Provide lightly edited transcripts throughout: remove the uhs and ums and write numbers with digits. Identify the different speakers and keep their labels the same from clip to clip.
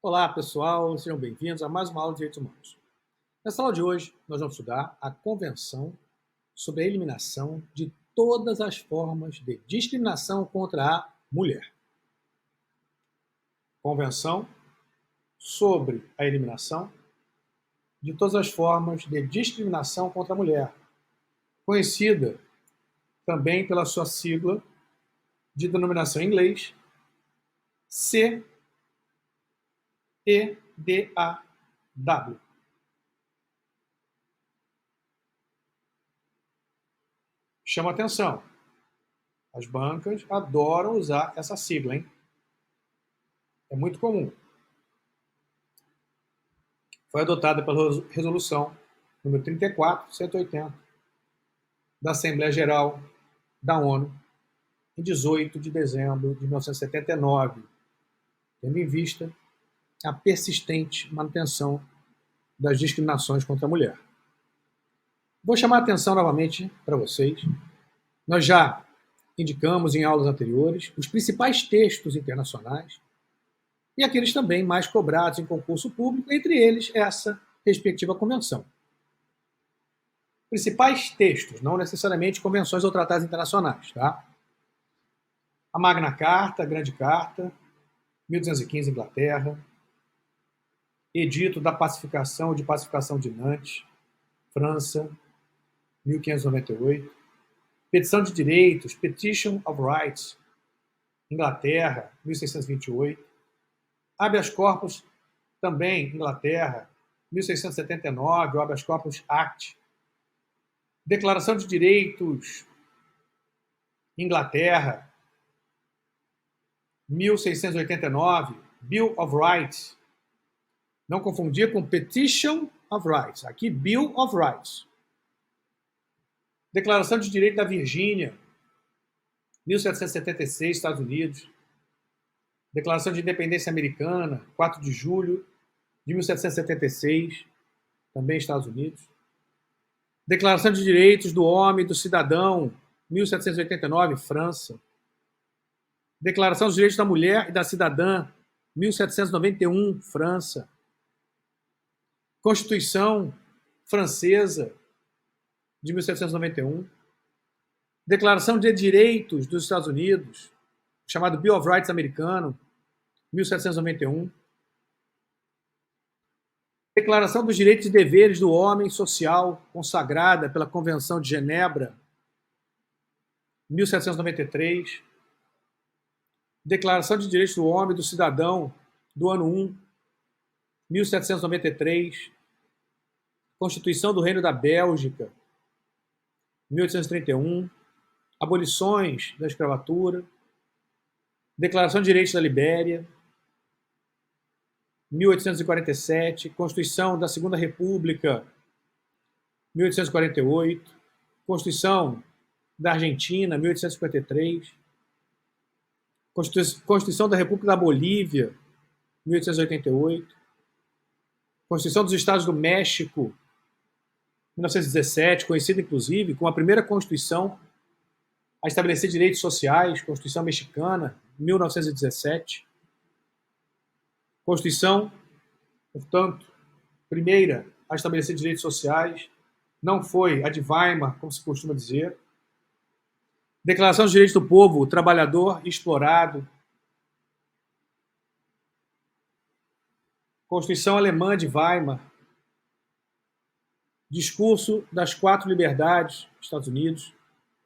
Speaker 1: Olá, pessoal, sejam bem-vindos a mais uma aula de Direitos Humanos. Nessa aula de hoje, nós vamos estudar a Convenção sobre a Eliminação de todas as formas de discriminação contra a mulher. Convenção sobre a eliminação de todas as formas de discriminação contra a mulher, conhecida também pela sua sigla de denominação em inglês CEDAW. Chama atenção, as bancas adoram usar essa sigla, hein? É muito comum. Foi adotada pela Resolução número 34.180 da Assembleia Geral da ONU em 18 de dezembro de 1979, tendo em vista a persistente manutenção das discriminações contra a mulher. Vou chamar a atenção novamente para vocês. Nós já indicamos em aulas anteriores os principais textos internacionais e aqueles também mais cobrados em concurso público, entre eles essa respectiva convenção. Principais textos, não necessariamente convenções ou tratados internacionais, tá? A Magna Carta, a Grande Carta, 1215, Inglaterra, Edito da Pacificação de Nantes, França, 1598, Petição de Direitos, Petition of Rights, Inglaterra, 1628, Habeas Corpus, também Inglaterra, 1679, o Habeas Corpus Act, Declaração de Direitos, Inglaterra, 1689, Bill of Rights. Não confundir com Petition of Rights. Aqui, Bill of Rights. Declaração de Direito da Virgínia, 1776, Estados Unidos. Declaração de Independência Americana, 4 de julho de 1776, também Estados Unidos. Declaração de Direitos do Homem e do Cidadão, 1789, França. Declaração dos Direitos da Mulher e da Cidadã, 1791, França. Constituição Francesa, de 1791. Declaração de Direitos dos Estados Unidos, chamado Bill of Rights americano, 1791. Declaração dos Direitos e Deveres do Homem Social, consagrada pela Convenção de Genebra, 1793. Declaração de Direitos do Homem e do Cidadão, do ano 1, 1793. Constituição do Reino da Bélgica, 1831. Abolições da escravatura. Declaração de Direitos da Libéria, 1847. Constituição da Segunda República, 1848. Constituição da Argentina, 1853. Constituição da República da Bolívia, 1888. Constituição dos Estados do México, 1917, conhecida inclusive como a primeira Constituição a estabelecer direitos sociais, Constituição Mexicana, 1917. Constituição, portanto, primeira a estabelecer direitos sociais, não foi a de Weimar, como se costuma dizer. Declaração dos Direitos do Povo, Trabalhador e Explorado. Constituição Alemã de Weimar. Discurso das Quatro Liberdades, Estados Unidos.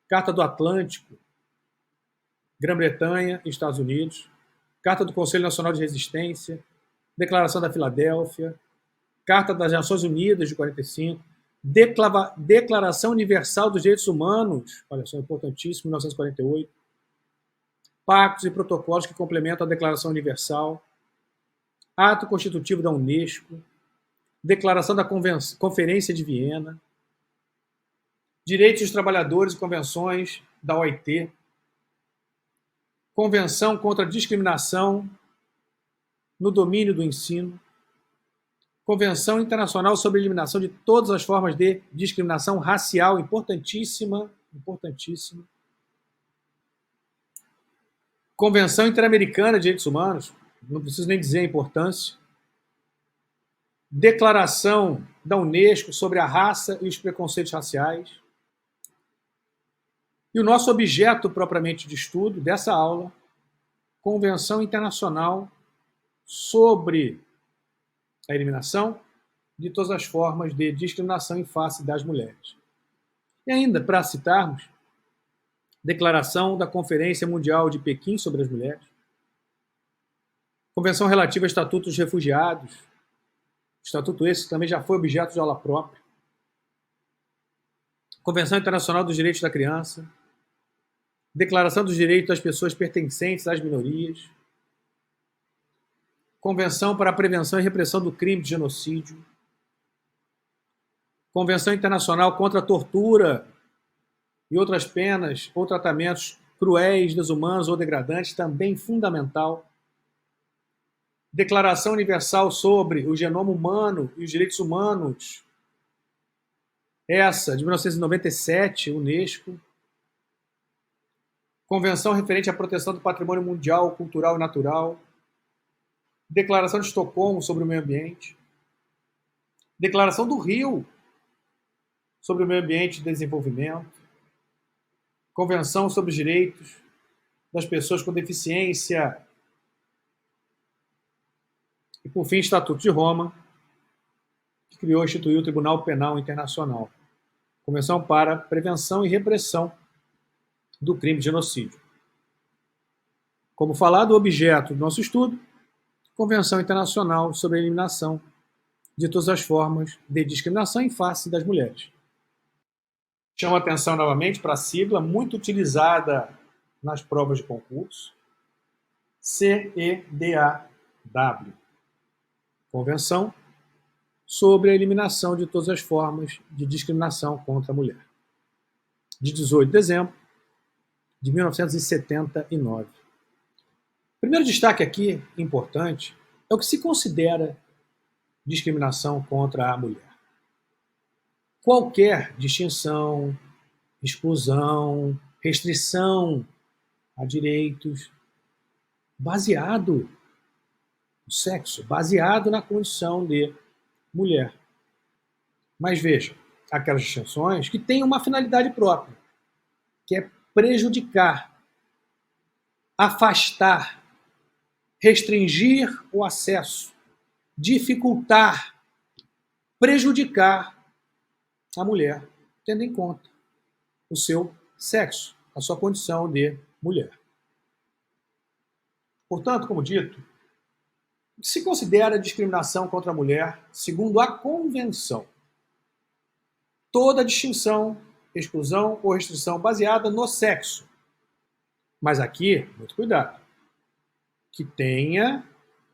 Speaker 1: Carta do Atlântico, Grã-Bretanha e Estados Unidos. Carta do Conselho Nacional de Resistência. Declaração da Filadélfia. Carta das Nações Unidas de 45. Declaração Universal dos Direitos Humanos, olha só, importantíssimo, 1948. Pactos e protocolos que complementam a Declaração Universal. Ato Constitutivo da Unesco. Declaração da Conferência de Viena. Direitos dos Trabalhadores e Convenções da OIT. Convenção contra a Discriminação no Domínio do Ensino. Convenção Internacional sobre a Eliminação de todas as formas de discriminação racial, importantíssima, importantíssima. Convenção Interamericana de Direitos Humanos, não preciso nem dizer a importância, Declaração da Unesco sobre a raça e os preconceitos raciais. E o nosso objeto propriamente de estudo dessa aula, Convenção Internacional sobre a eliminação de todas as formas de discriminação em face das mulheres. E ainda, para citarmos, Declaração da Conferência Mundial de Pequim sobre as Mulheres, Convenção relativa ao Estatuto dos Refugiados, estatuto esse também já foi objeto de aula própria, Convenção Internacional dos Direitos da Criança, Declaração dos Direitos das Pessoas Pertencentes às Minorias, Convenção para a Prevenção e Repressão do Crime de Genocídio, Convenção Internacional contra a Tortura e outras penas ou tratamentos cruéis, desumanos ou degradantes, também fundamental, Declaração Universal sobre o Genoma Humano e os Direitos Humanos, essa de 1997, Unesco, Convenção referente à proteção do patrimônio mundial, cultural e natural, Declaração de Estocolmo sobre o meio ambiente, Declaração do Rio sobre o meio ambiente e desenvolvimento, Convenção sobre os direitos das pessoas com deficiência e, por fim, Estatuto de Roma, que criou e instituiu o Tribunal Penal Internacional, Convenção para Prevenção e Repressão do Crime de Genocídio. Como falado, o objeto do nosso estudo, Convenção Internacional sobre a Eliminação de todas as formas de discriminação em face das mulheres. Chamo a atenção novamente para a sigla muito utilizada nas provas de concurso, CEDAW, Convenção sobre a Eliminação de todas as formas de discriminação contra a mulher, de 18 de dezembro de 1979. O primeiro destaque aqui, importante, é o que se considera discriminação contra a mulher. Qualquer distinção, exclusão, restrição a direitos baseado no sexo, baseado na condição de mulher. Mas veja, aquelas distinções que têm uma finalidade própria, que é prejudicar, afastar, restringir o acesso, dificultar, prejudicar a mulher, tendo em conta o seu sexo, a sua condição de mulher. Portanto, como dito, o que se considera discriminação contra a mulher, segundo a Convenção? Toda distinção, exclusão ou restrição baseada no sexo. Mas aqui, muito cuidado, que tenha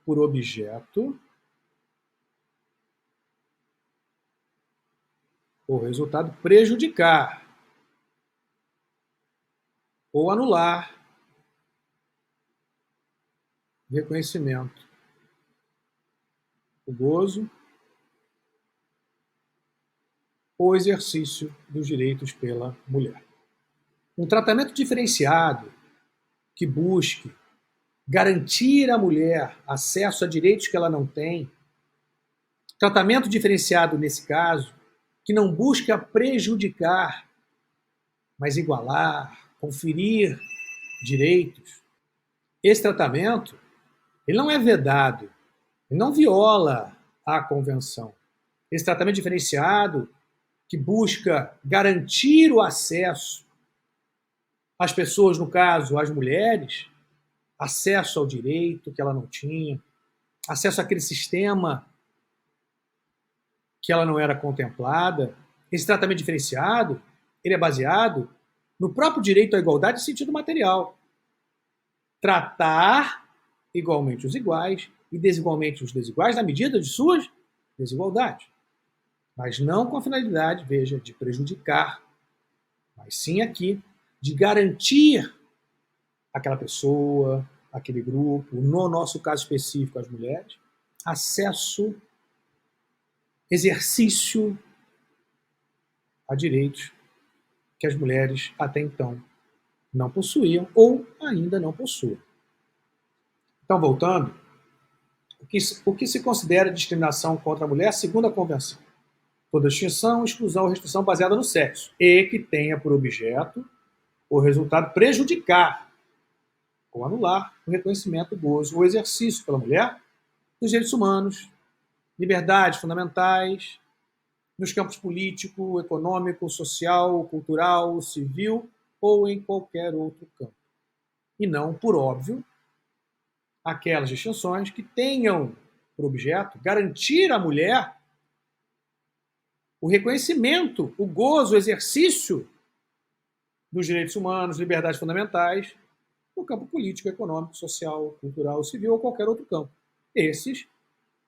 Speaker 1: por objeto o resultado prejudicar ou anular o reconhecimento, o gozo ou exercício dos direitos pela mulher. Um tratamento diferenciado que busque garantir à mulher acesso a direitos que ela não tem, tratamento diferenciado nesse caso, que não busca prejudicar, mas igualar, conferir direitos. Esse tratamento, ele não é vedado, ele não viola a Convenção. Esse tratamento diferenciado, que busca garantir o acesso às pessoas, no caso, às mulheres, acesso ao direito que ela não tinha, acesso àquele sistema que ela não era contemplada. Esse tratamento diferenciado, ele é baseado no próprio direito à igualdade em sentido material. Tratar igualmente os iguais e desigualmente os desiguais na medida de suas desigualdades. Mas não com a finalidade, veja, de prejudicar, mas sim aqui de garantir aquela pessoa, aquele grupo, no nosso caso específico, as mulheres, acesso, exercício a direitos que as mulheres até então não possuíam ou ainda não possuem. Então, voltando, O que se considera discriminação contra a mulher segundo a Convenção? Toda distinção, exclusão ou restrição baseada no sexo e que tenha por objeto ou resultado prejudicar ou anular o reconhecimento, o gozo ou exercício pela mulher dos direitos humanos, liberdades fundamentais, nos campos político, econômico, social, cultural, civil ou em qualquer outro campo. E não, por óbvio, aquelas distinções que tenham por objeto garantir à mulher o reconhecimento, o gozo, o exercício dos direitos humanos, liberdades fundamentais, no campo político, econômico, social, cultural, civil ou qualquer outro campo. Esses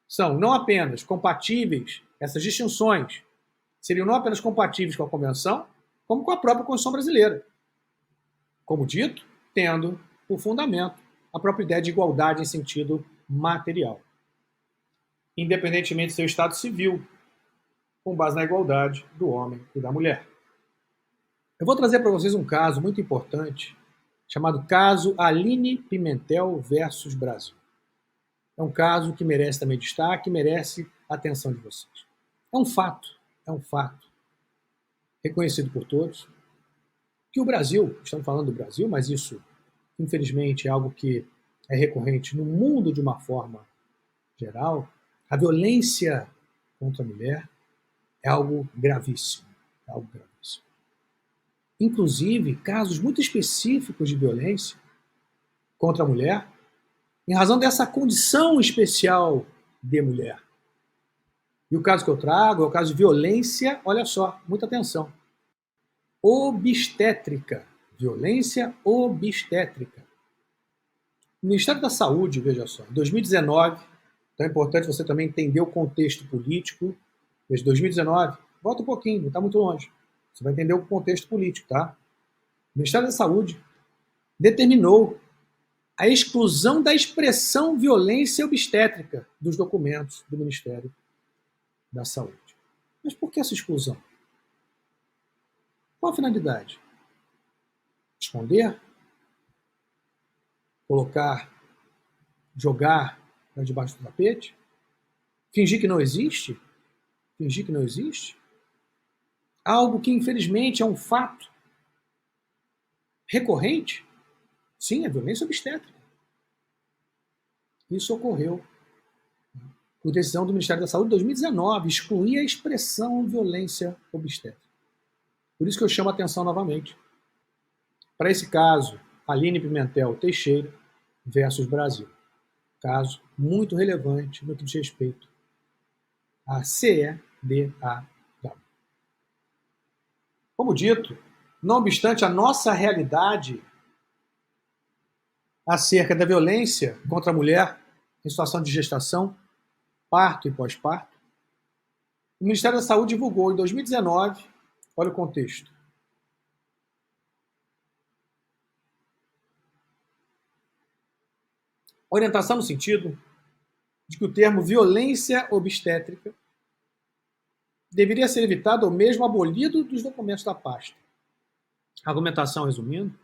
Speaker 1: são não apenas compatíveis, essas distinções seriam não apenas compatíveis com a Convenção, como com a própria Constituição brasileira. Como dito, tendo por fundamento a própria ideia de igualdade em sentido material, independentemente do seu estado civil, com base na igualdade do homem e da mulher. Eu vou trazer para vocês um caso muito importante, chamado caso Aline Pimentel versus Brasil. É um caso que merece também destaque, merece a atenção de vocês. É um fato reconhecido por todos, que o Brasil, estamos falando do Brasil, mas isso, infelizmente, é algo que é recorrente no mundo de uma forma geral, a violência contra a mulher é algo gravíssimo. É algo gravíssimo. Inclusive, casos muito específicos de violência contra a mulher, em razão dessa condição especial de mulher. E o caso que eu trago é o caso de violência, olha só, muita atenção, obstétrica. Violência obstétrica. O Ministério da Saúde, veja só, em 2019, então é importante você também entender o contexto político, desde 2019, volta um pouquinho, não está muito longe, você vai entender o contexto político, tá? O Ministério da Saúde determinou a exclusão da expressão violência obstétrica dos documentos do Ministério da Saúde. Mas por que essa exclusão? Qual a finalidade? Esconder? Colocar, jogar debaixo do tapete? Fingir que não existe? Fingir que não existe? Algo que, infelizmente, é um fato recorrente? Sim, a violência obstétrica. Isso ocorreu por decisão do Ministério da Saúde em 2019, excluir a expressão violência obstétrica. Por isso que eu chamo a atenção novamente para esse caso, Aline Pimentel Teixeira versus Brasil. Caso muito relevante no que diz respeito à CEDAW. Como dito, não obstante a nossa realidade acerca da violência contra a mulher em situação de gestação, parto e pós-parto, o Ministério da Saúde divulgou em 2019, olha o contexto, orientação no sentido de que o termo violência obstétrica deveria ser evitado ou mesmo abolido dos documentos da pasta. A argumentação, resumindo,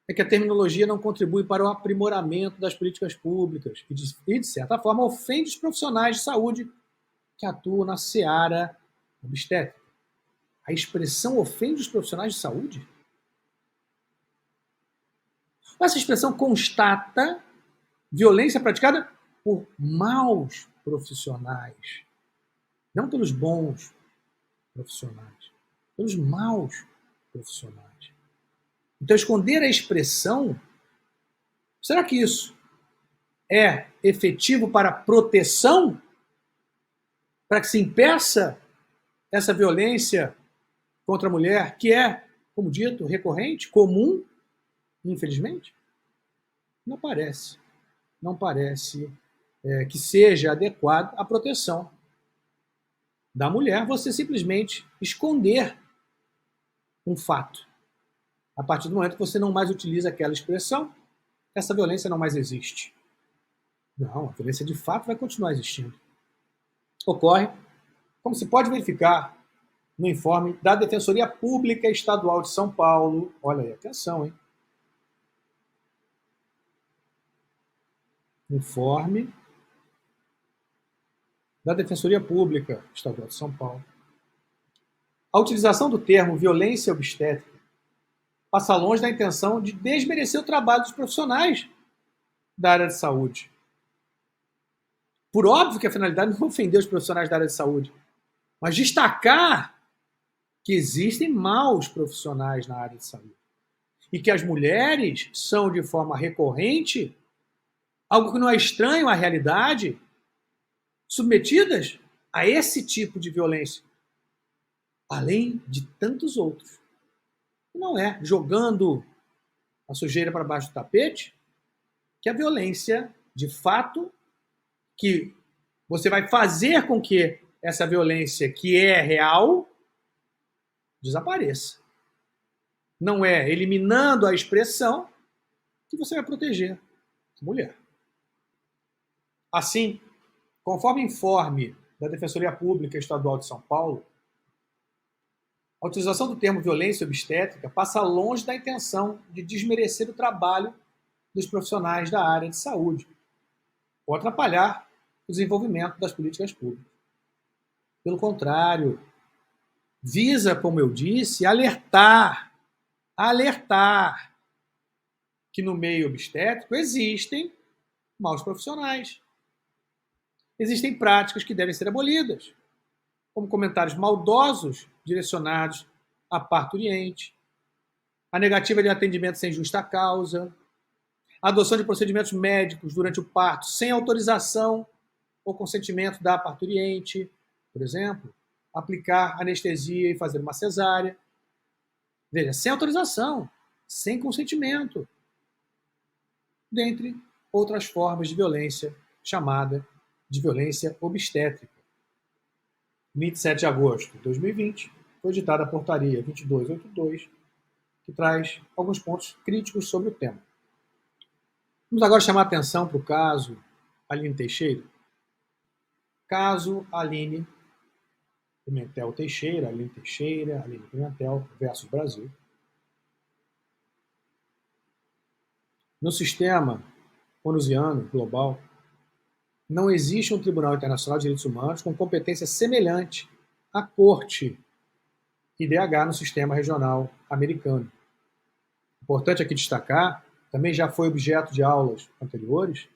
Speaker 1: é que a terminologia não contribui para o aprimoramento das políticas públicas e, de certa forma, ofende os profissionais de saúde que atuam na seara obstétrica. A expressão ofende os profissionais de saúde? Essa expressão constata violência praticada por maus profissionais, não pelos bons profissionais, pelos maus profissionais. Então, esconder a expressão, será que isso é efetivo para a proteção? Para que se impeça essa violência contra a mulher, que é, como dito, recorrente, comum, infelizmente? Não parece. Não parece que seja adequado à proteção da mulher você simplesmente esconder um fato. A partir do momento que você não mais utiliza aquela expressão, essa violência não mais existe. Não, a violência de fato vai continuar existindo. Ocorre, como se pode verificar no informe da Defensoria Pública Estadual de São Paulo. Olha aí, atenção, hein? Informe da Defensoria Pública Estadual de São Paulo. A utilização do termo violência obstétrica passa longe da intenção de desmerecer o trabalho dos profissionais da área de saúde. Por óbvio que a finalidade não é ofender os profissionais da área de saúde, mas destacar que existem maus profissionais na área de saúde e que as mulheres são, de forma recorrente, algo que não é estranho à realidade, submetidas a esse tipo de violência, além de tantos outros. Não é jogando a sujeira para baixo do tapete que a violência, de fato, que você vai fazer com que essa violência, que é real, desapareça. Não é eliminando a expressão que você vai proteger a mulher. Assim, conforme informe da Defensoria Pública Estadual de São Paulo, a utilização do termo violência obstétrica passa longe da intenção de desmerecer o trabalho dos profissionais da área de saúde ou atrapalhar o desenvolvimento das políticas públicas. Pelo contrário, visa, como eu disse, alertar que no meio obstétrico existem maus profissionais. Existem práticas que devem ser abolidas, como comentários maldosos direcionados à parturiente, a negativa de atendimento sem justa causa, a adoção de procedimentos médicos durante o parto sem autorização ou consentimento da parturiente, por exemplo, aplicar anestesia e fazer uma cesárea. Veja, sem autorização, sem consentimento, dentre outras formas de violência chamada de violência obstétrica. 27 de agosto de 2020, foi editada a portaria 2282, que traz alguns pontos críticos sobre o tema. Vamos agora chamar a atenção para o caso Aline Teixeira. Caso Aline Pimentel Teixeira, Aline Pimentel versus Brasil. No sistema onusiano global, não existe um Tribunal Internacional de Direitos Humanos com competência semelhante à Corte IDH no sistema regional americano. Importante aqui destacar, também já foi objeto de aulas anteriores,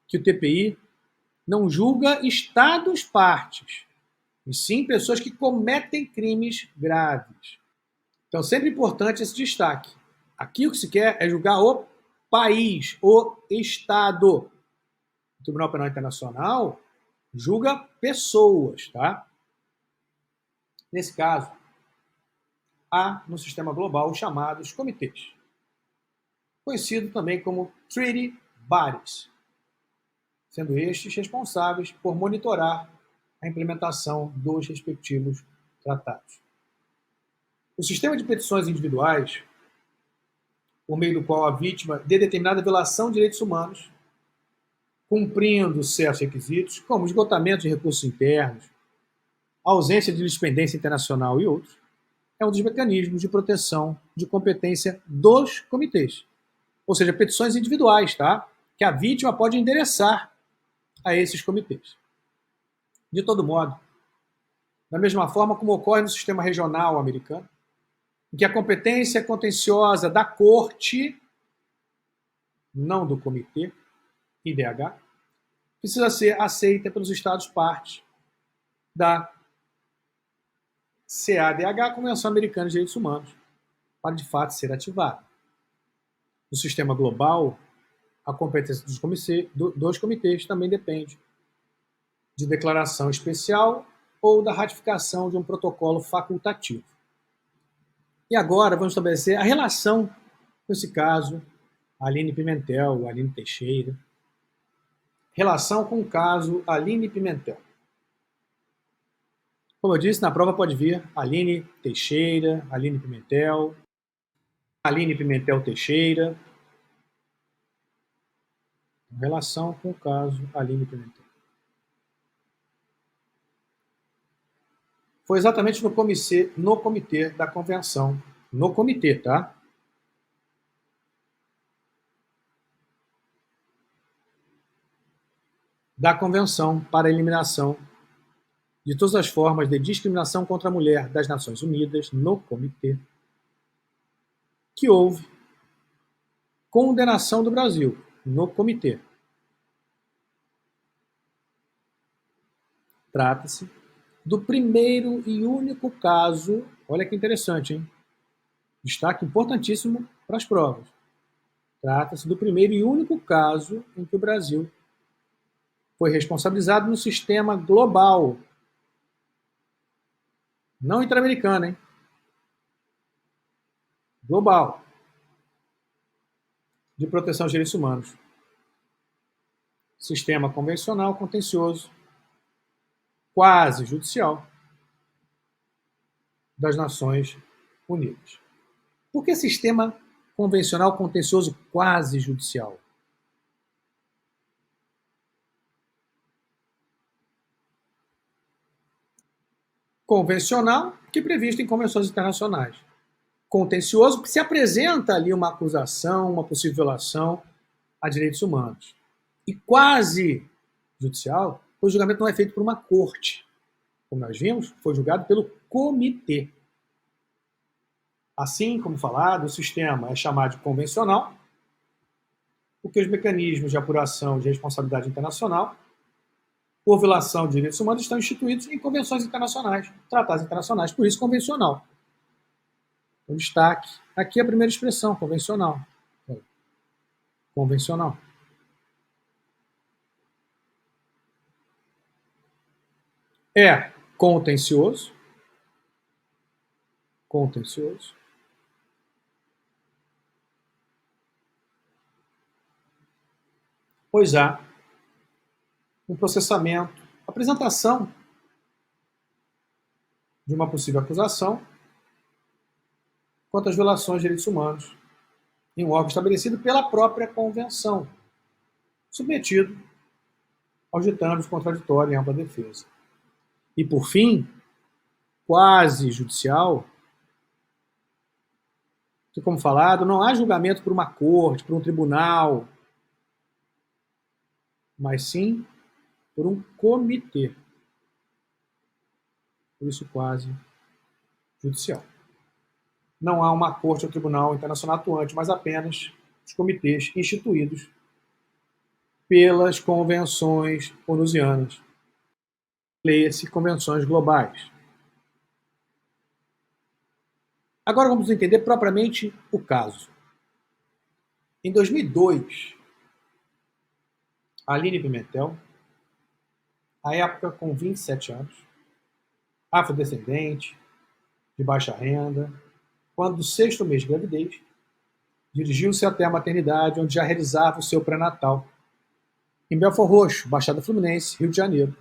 Speaker 1: que o TPI não julga estados-partes, e sim pessoas que cometem crimes graves. Então, sempre importante esse destaque. Aqui o que se quer é julgar o país, o Estado. O Tribunal Penal Internacional julga pessoas, tá? Nesse caso, há no sistema global os chamados comitês, conhecido também como Treaty Bodies, sendo estes responsáveis por monitorar a implementação dos respectivos tratados. O sistema de petições individuais, por meio do qual a vítima de determinada violação de direitos humanos, cumprindo certos requisitos, como esgotamento de recursos internos, ausência de jurisprudência internacional e outros, é um dos mecanismos de proteção de competência dos comitês. Ou seja, petições individuais, tá? Que a vítima pode endereçar a esses comitês. De todo modo, da mesma forma como ocorre no sistema regional americano, em que a competência contenciosa da corte, não do comitê, IDH, precisa ser aceita pelos Estados-partes da CADH, Convenção Americana de Direitos Humanos, para de fato ser ativada. No sistema global, a competência dos comitês também depende de declaração especial ou da ratificação de um protocolo facultativo. E agora vamos estabelecer a relação com esse caso, Aline Pimentel, Aline Teixeira. Relação com o caso Aline Pimentel. Como eu disse, na prova pode vir Aline Teixeira, Aline Pimentel Teixeira. Em relação com o caso Aline Pimentel. Foi exatamente no comitê da convenção. No comitê, tá? Da convenção para a eliminação de todas as formas de discriminação contra a mulher das Nações Unidas, no Comitê, que houve condenação do Brasil, no Comitê. Trata-se do primeiro e único caso, olha que interessante, hein? Destaque importantíssimo para as provas. Trata-se do primeiro e único caso em que o Brasil foi responsabilizado no sistema global, não interamericano, hein? Global, de proteção aos direitos humanos. Sistema convencional, contencioso, quase judicial das Nações Unidas. Por que sistema convencional, contencioso, quase judicial? Convencional, que é previsto em convenções internacionais. Contencioso, que se apresenta ali uma acusação, uma possível violação a direitos humanos. E quase judicial, o julgamento não é feito por uma corte. Como nós vimos, foi julgado pelo comitê. Assim como falado, o sistema é chamado de convencional, porque os mecanismos de apuração de responsabilidade internacional por violação de direitos humanos estão instituídos em convenções internacionais, tratados internacionais, por isso convencional. O destaque aqui é a primeira expressão, convencional. Convencional. É contencioso, contencioso, pois há um processamento, apresentação de uma possível acusação quanto às violações de direitos humanos em um órgão estabelecido pela própria convenção, submetido aos ditames contraditórios em ampla defesa. E, por fim, quase judicial, que, como falado, não há julgamento por uma corte, por um tribunal, mas sim por um comitê. Por isso, quase judicial. Não há uma corte ou tribunal internacional atuante, mas apenas os comitês instituídos pelas convenções onusianas. Leia-se convenções globais. Agora vamos entender propriamente o caso. Em 2002, Aline Pimentel, à época com 27 anos, afrodescendente, de baixa renda, quando do sexto mês de gravidez, dirigiu-se até a maternidade, onde já realizava o seu pré-natal, em Belford Roxo, Baixada Fluminense, Rio de Janeiro,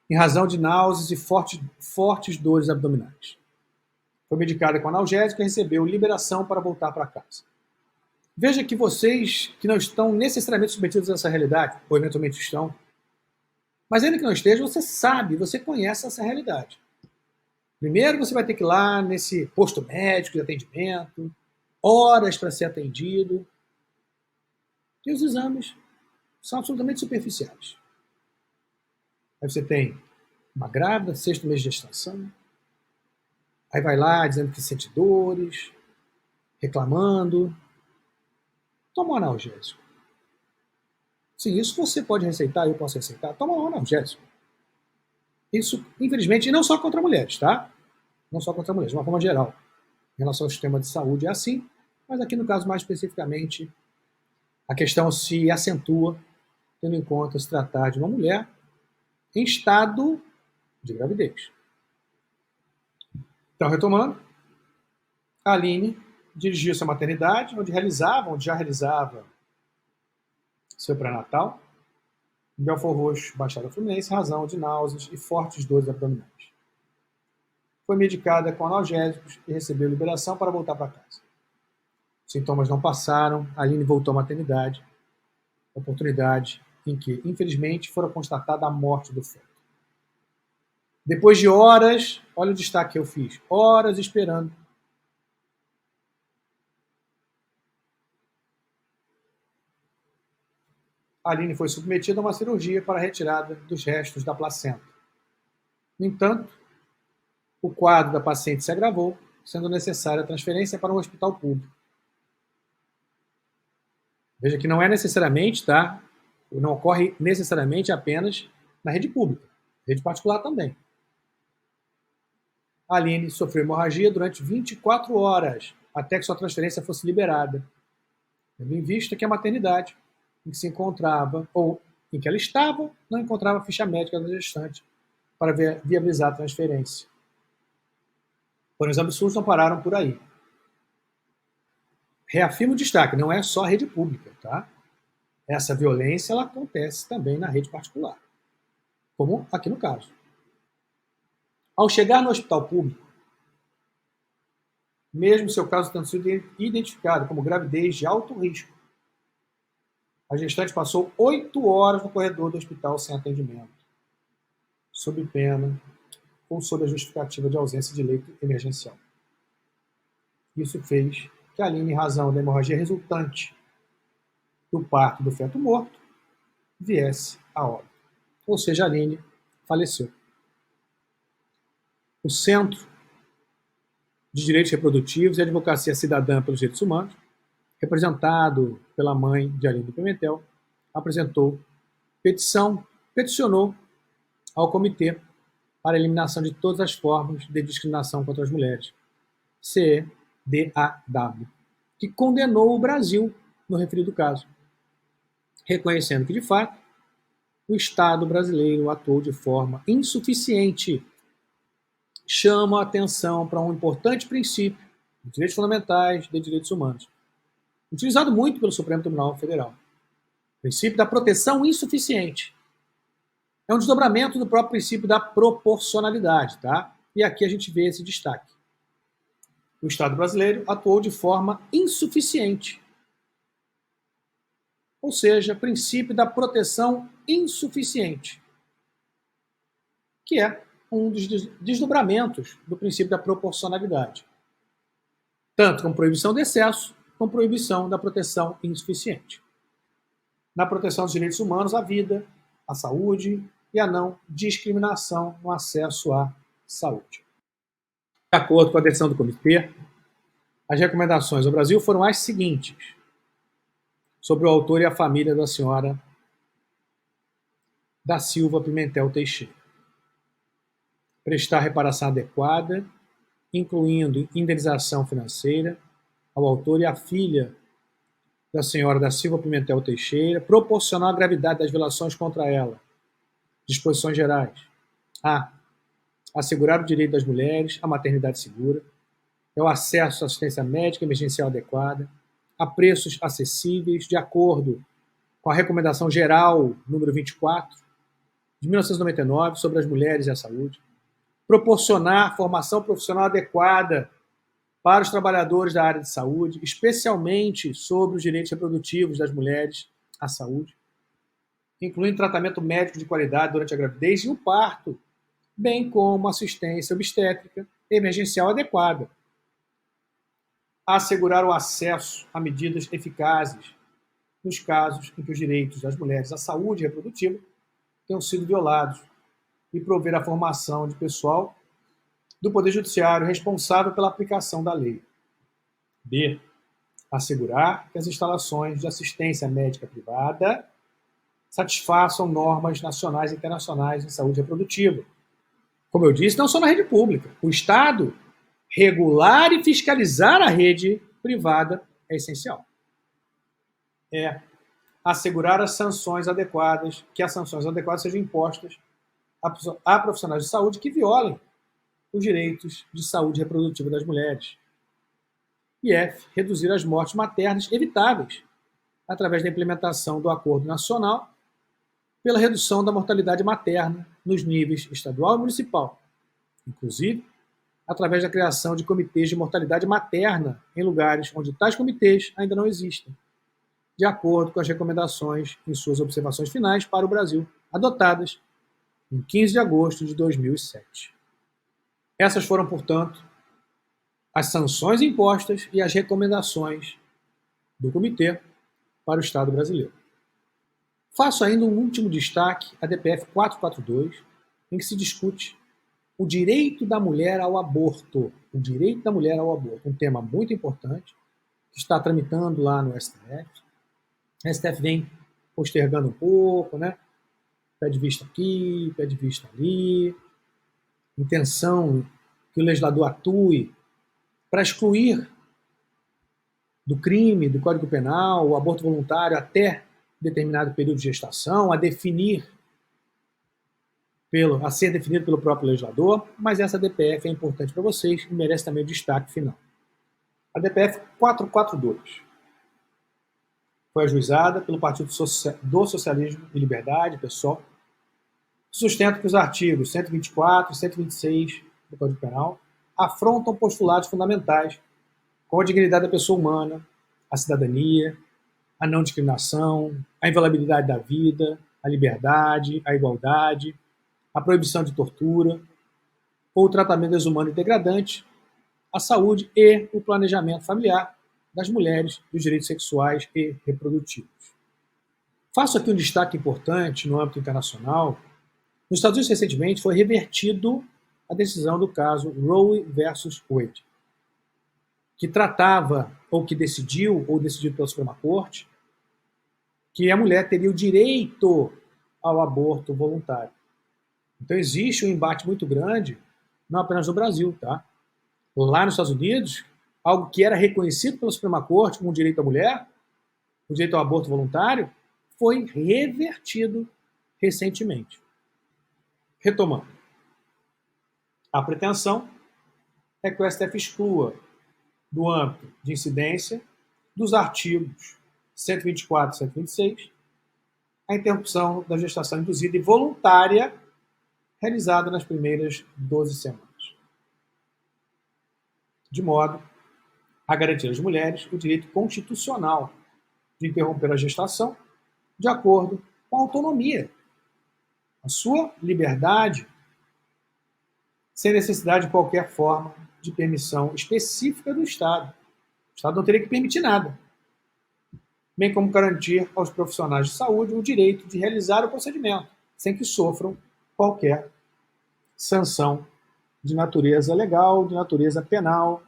Speaker 1: em razão de náuseas e fortes dores abdominais. Foi medicada com analgésico e recebeu liberação para voltar para casa. Veja que vocês que não estão necessariamente submetidos a essa realidade, ou eventualmente estão, mas ainda que não esteja, você sabe, você conhece essa realidade. Primeiro você vai ter que ir lá nesse posto médico de atendimento, horas para ser atendido, e os exames são absolutamente superficiais. Aí você tem uma grávida, sexto mês de gestação, aí vai lá dizendo que sente dores, reclamando, toma um analgésico. Sim, isso você pode receitar, eu posso receitar, toma um analgésico. Isso, infelizmente, e não só contra mulheres, tá? Não só contra mulheres, de uma forma geral. Em relação ao sistema de saúde é assim, mas aqui no caso mais especificamente, a questão se acentua tendo em conta se tratar de uma mulher em estado de gravidez. Então, retomando, a Aline dirigiu-se à maternidade, onde já realizava seu pré-natal, em Belford Roxo, Baixada Fluminense, em razão de náuseas e fortes dores abdominais. Foi medicada com analgésicos e recebeu liberação para voltar para casa. Os sintomas não passaram, a Aline voltou à maternidade, oportunidade em que, infelizmente, fora constatada a morte do feto. Depois de horas, olha o destaque que eu fiz, horas esperando, a Aline foi submetida a uma cirurgia para a retirada dos restos da placenta. No entanto, o quadro da paciente se agravou, sendo necessária a transferência para um hospital público. Veja que não é necessariamente, tá? Não ocorre necessariamente apenas na rede pública, rede particular também. A Aline sofreu hemorragia durante 24 horas, até que sua transferência fosse liberada, tendo em vista que a maternidade em que se encontrava, ou em que ela estava, não encontrava ficha médica da gestante para viabilizar a transferência. Porém, os absurdos não pararam por aí. Reafirmo o destaque, não é só a rede pública, tá? Essa violência ela acontece também na rede particular, como aqui no caso. Ao chegar no hospital público, mesmo seu caso tendo sido identificado como gravidez de alto risco, a gestante passou 8 horas no corredor do hospital sem atendimento, sob pena ou sob a justificativa de ausência de leito emergencial. Isso fez que a Aline, em razão da hemorragia resultante do parto do feto morto, viesse a óbito. Ou seja, a Aline faleceu. O Centro de Direitos Reprodutivos e Advocacia Cidadã pelos Direitos Humanos, representado pela mãe de Aline Pimentel, peticionou ao Comitê para a Eliminação de Todas as Formas de Discriminação contra as Mulheres, CEDAW, que condenou o Brasil no referido caso, reconhecendo que, de fato, o Estado brasileiro atuou de forma insuficiente. Chama a atenção para um importante princípio de direitos fundamentais de direitos humanos, utilizado muito pelo Supremo Tribunal Federal. O princípio da proteção insuficiente. É um desdobramento do próprio princípio da proporcionalidade, tá? E aqui a gente vê esse destaque. O Estado brasileiro atuou de forma insuficiente. Ou seja, princípio da proteção insuficiente, que é um dos desdobramentos do princípio da proporcionalidade. Tanto com proibição de excesso, com proibição da proteção insuficiente. Na proteção dos direitos humanos, a vida, a saúde e a não discriminação no acesso à saúde. De acordo com a decisão do comitê, as recomendações ao Brasil foram as seguintes, sobre o autor e a família da senhora da Silva Pimentel Teixeira. Prestar reparação adequada, incluindo indenização financeira, ao autor e à filha da senhora da Silva Pimentel Teixeira, proporcional à gravidade das violações contra ela. Disposições gerais. A. Assegurar o direito das mulheres à maternidade segura, é o acesso à assistência médica emergencial adequada, a preços acessíveis, de acordo com a Recomendação Geral número 24, de 1999, sobre as mulheres e a saúde, proporcionar formação profissional adequada para os trabalhadores da área de saúde, especialmente sobre os direitos reprodutivos das mulheres à saúde, incluindo tratamento médico de qualidade durante a gravidez e o parto, bem como assistência obstétrica emergencial adequada. Assegurar o acesso a medidas eficazes nos casos em que os direitos das mulheres à saúde reprodutiva tenham sido violados e prover a formação de pessoal do Poder Judiciário responsável pela aplicação da lei. B. Assegurar que as instalações de assistência médica privada satisfaçam normas nacionais e internacionais em saúde reprodutiva. Como eu disse, não só na rede pública. O Estado regular e fiscalizar a rede privada é essencial. É assegurar as sanções adequadas, que as sanções adequadas sejam impostas a profissionais de saúde que violem os direitos de saúde reprodutiva das mulheres. E F. Reduzir as mortes maternas evitáveis, através da implementação do Acordo Nacional pela redução da mortalidade materna nos níveis estadual e municipal, inclusive através da criação de comitês de mortalidade materna em lugares onde tais comitês ainda não existem, de acordo com as recomendações em suas observações finais para o Brasil, adotadas em 15 de agosto de 2007. Essas foram, portanto, as sanções impostas e as recomendações do Comitê para o Estado brasileiro. Faço ainda um último destaque à DPF 442, em que se discute o direito da mulher ao aborto. O direito da mulher ao aborto. Um tema muito importante, que está tramitando lá no STF. O STF vem postergando um pouco, né? Pede vista aqui, pede vista ali. Intenção que o legislador atue para excluir do crime, do Código Penal, o aborto voluntário até determinado período de gestação, a ser definido pelo próprio legislador, mas essa DPF é importante para vocês e merece também o destaque final. A DPF 442 foi ajuizada pelo Partido do Socialismo e Liberdade, PSOL, sustenta que os artigos 124 e 126 do Código Penal afrontam postulados fundamentais como a dignidade da pessoa humana, a cidadania, a não discriminação, a inviolabilidade da vida, a liberdade, a igualdade, a proibição de tortura ou tratamento desumano e degradante, a saúde e o planejamento familiar das mulheres, dos direitos sexuais e reprodutivos. Faço aqui um destaque importante no âmbito internacional. Nos Estados Unidos, recentemente, foi revertido a decisão do caso Roe versus Wade, que tratava, ou que decidiu, ou decidido pela Suprema Corte, que a mulher teria o direito ao aborto voluntário. Então existe um embate muito grande, não apenas no Brasil, tá? Lá nos Estados Unidos, algo que era reconhecido pela Suprema Corte como direito à mulher, o direito ao aborto voluntário, foi revertido recentemente. Retomando, a pretensão é que o STF exclua do âmbito de incidência dos artigos 124 e 126 a interrupção da gestação induzida e voluntária realizada nas primeiras 12 semanas, de modo a garantir às mulheres o direito constitucional de interromper a gestação de acordo com a autonomia, a sua liberdade, sem necessidade de qualquer forma de permissão específica do Estado. O Estado não teria que permitir nada, bem como garantir aos profissionais de saúde o direito de realizar o procedimento, sem que sofram qualquer sanção de natureza legal, de natureza penal.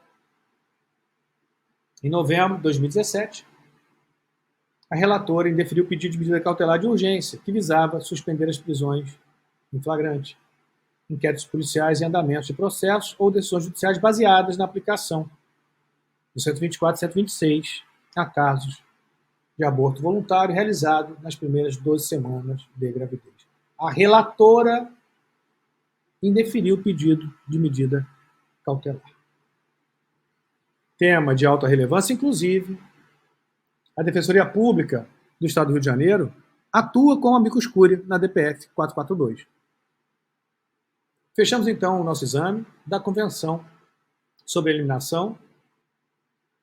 Speaker 1: Em novembro de 2017, a relatora indeferiu o pedido de medida cautelar de urgência, que visava suspender as prisões em flagrante, inquéritos policiais em andamentos de processos ou decisões judiciais baseadas na aplicação do 124 e 126 a casos de aborto voluntário realizado nas primeiras 12 semanas de gravidez. A relatora indeferiu o pedido de medida cautelar. Tema de alta relevância, inclusive, a Defensoria Pública do Estado do Rio de Janeiro atua como amicus curiae na DPF 442. Fechamos, então, o nosso exame da Convenção sobre a Eliminação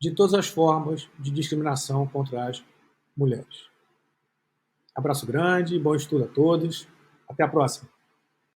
Speaker 1: de todas as formas de discriminação contra as mulheres. Abraço grande, bom estudo a todos. Até a próxima.